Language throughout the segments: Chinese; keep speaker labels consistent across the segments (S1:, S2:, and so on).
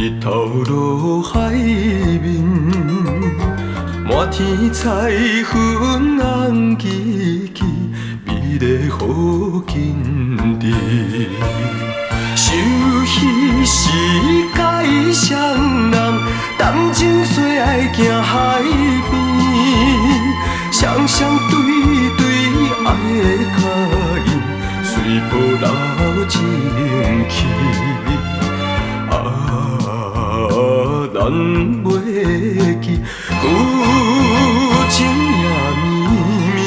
S1: 日头落海面，满天彩云红旗旗，美丽好紧致。想彼时界双人，谈情说爱行海边，双双对对爱的脚印，随波流情去。咱袂记旧情也绵绵。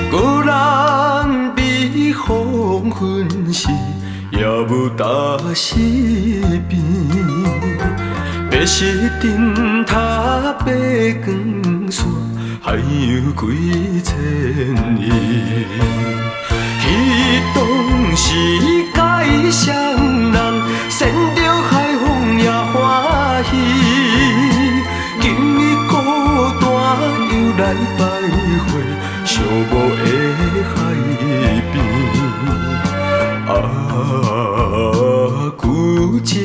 S1: 果然比黄昏时。夜幕大西边，白色灯塔白光线，还有几千年。彼当时界双人，牵着海风也欢喜。今日孤单又来拜会，寂寞的海边。旧情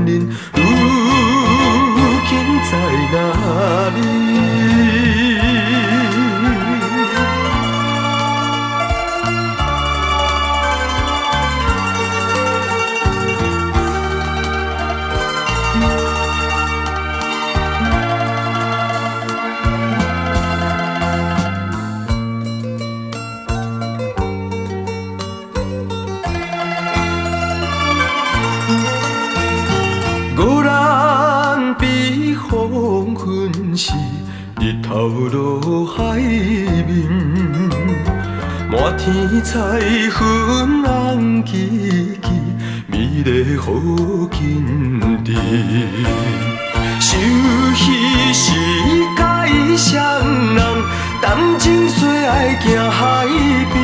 S1: 人，如今在哪里？果然比黄昏时，日头落海面，满天彩云红旗旗，美丽好紧致。想彼时界双人，谈情说爱行海边，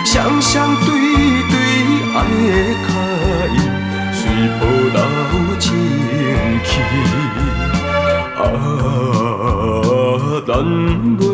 S1: 双双对对爱的脚印。随波流情去，咱。